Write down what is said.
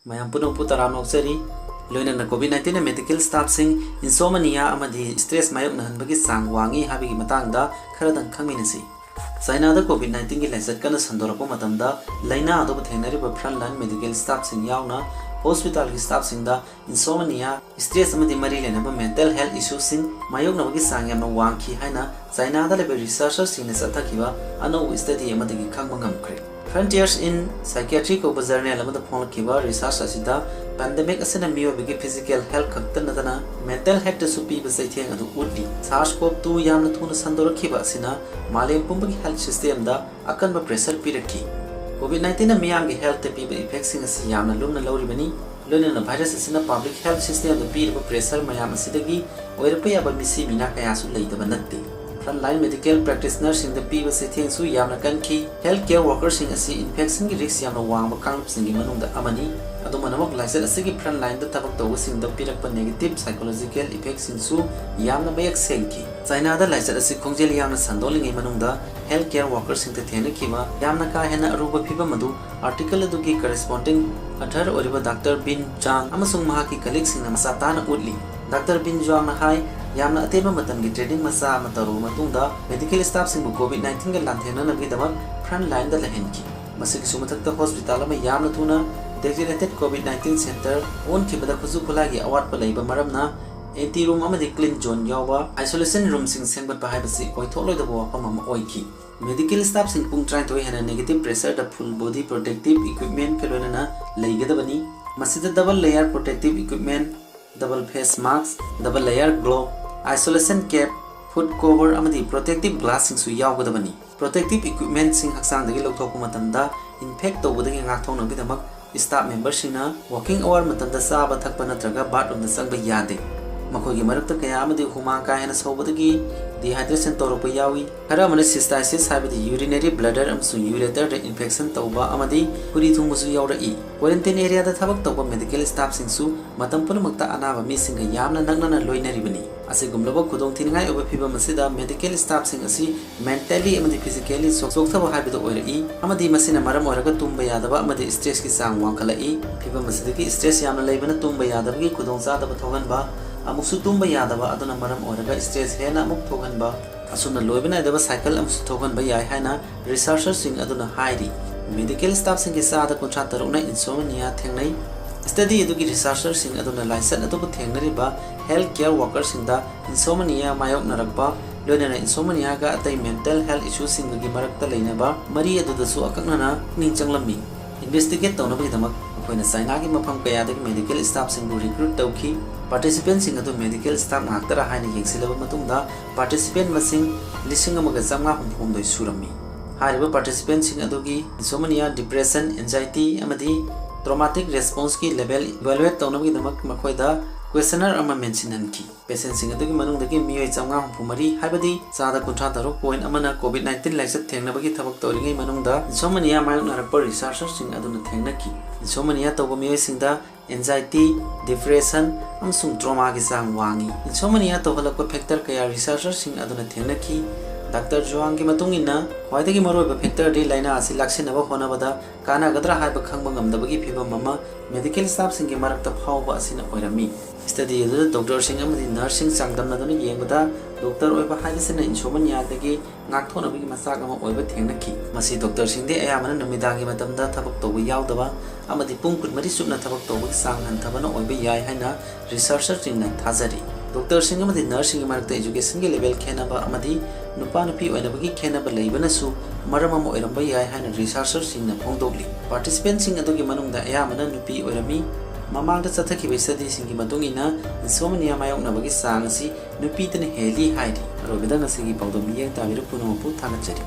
mayam puno putaram noksari loina na COVID-19 medical staff sing insomnia amadi stress mayok na hanbagi sang wangi habigi matangda kharadang khangminasi China da COVID-19 gi laisat kana sandorako matamda laina ado thenari ba frontline medical staff sing yauna hospital ki staff sing da insomnia stress amadi mari lena ba mental health issues sing mayok na bagi sang yamna wangki haina China da lebe researchers sing ne sathakiba ano study amadi gi khangma ngamkhre Frontiers in Psychiatry ko bazarne alamada phone kiba research asida pandemic asena miyo bigi physical health khakta natana mental health su pi ba saitheng adu utli SARS-CoV-2 yamna thuna sandora kiba asina malem pumbagi health system da akan ba pressure pi rakhi COVID-19 na miyam gi health pi ba effect sing asi yamna lumna lawri bani lona na virus asina public health system da pi ba pressure mayam asidagi oirpa ya ba misi mina kaya su leidaba natte Frontline medical practitioners in the people sitting su yamna kanki healthcare workers in asi infection gi risk yamna wang ba kang singi manung da amani adu manamak laisel asigi frontline da tabak taw sing da pirak pa negative psychological effects in su yamna bayak senki China da laisel asi khongjel yamna sandoling ngai manung da healthcare workers in the thena kima yamna ka hena aruba phiba madu article adu gi corresponding athar oriba Dr. Bin Chang amasung mahaki colleagues in masatana utli Dr. Bin Chang na hai yamna ateba matam gi training masa mataru matungda medical staff sing COVID-19 ga lanthena na bidama frontline da lahenki masigi sumathakta hospital ma yamna thuna designated COVID-19 center on kibada khuzu khulagi award pa leiba maramna anti room amadi clean zone yawa isolation room sing sengbat pa haibasi oitholoi da bo pamam oiki medical staff sing pung try to hena negative pressure da full body protective equipment kelona na leigadabani masida double layer protective equipment double face mask double layer glove isolation cap foot cover amadi protective glass sing su yawgadabani protective equipment sing haksang dagi lokthokku matamda infect tawbadagi ngakthongna bidamak staff members sina working hour matamda saba thakpa natraga bathroom da sangba yade makogi marakta kaya amadi huma ka hena sobadagi dehydration tawrokpa yawi khara amana cystitis habidi urinary bladder amsung ureter infection tawba amadi puri thungbusu yawrai quarantine area da thabak tawba medical staff sing su matam punamakta anaba mi singa yamna naknana loinaribani asigumlaba khudong thingai oba phiba masida medical staff sing asi mentally amadi physically sokthaba habido oirai amadi masina maram oraga tumba yadaba amadi stress ki sang wangkhalai phiba masidagi stress yamna leibana tumba yadabagi khudong sadaba thoganba amusu tumba yadaba aduna maram oraga stress hena amuk thoganba asuna loibana daba cycle amusu thoganba yai haina researchers sing aduna hairi medical staff sing ki sada kontra taruna insomnia thengnai study eduki researchers sing aduna license adu thengnariba healthcare workers sing da insomnia mayok narakba loina insomnia ga atai mental health issues sing gi marakta leinaba mari adu da su akaknana ningchanglammi investigate tawna bi damak akoina China gi mafam kaya da medical staff sing bu recruit tawki participants sing adu medical staff ngaktara haina yengsilaba matungda participant masing lising amaga jamga humdoi surami hariba participants sing adu gi insomnia depression anxiety amadi traumatic response ki level evaluate tawna bi damak makoida questionnaire ama mention hanki patient sing adu gi manung dagi miyoi jamga humari habadi sada kuntra taro point amana COVID-19 laisat thengna bagi thabak tawringai manungda insomnia mayok narakpa researchers sing adu na thengna ki insomnia tawba miyoi sing da anxiety depression amsung trauma gi sang wangi insomnia tawhalakpa factor kaya researchers sing adu na thengna ki Dr. Zhuang ki matungina khwaidagi maroiba factor di laina asi laksinaba honabada kana gadra haiba khangba ngamdabagi phibam mama medical staff sing gi marakta phawba asina oirami study edu doctor sing amadi nursing sangdamna dona yengbada doctor oiba haibisina insomnia dagi ngakthonabagi masak ama oiba thengnaki masi doctor sing de ayamana numidagi matamda thabak tawba yawdaba amadi pung kunmari supna thabak tawba sang hanthabana oiba yai haina researcher sing na thajari Doctor sing amadi nursing marakta education gi level khenaba amadi nupa nupi oinabagi khenaba leibanasu maram ama oiramba yai haina researchers sing na phongdokli participants sing adugi manungda ayamana nupi oirami mamangda chathakiba study sing gi matungina insomnia mayoknabagi sang asi nupi tane heli hairi arobida ngasi gi pawdom yeng tabiru punopu thanachari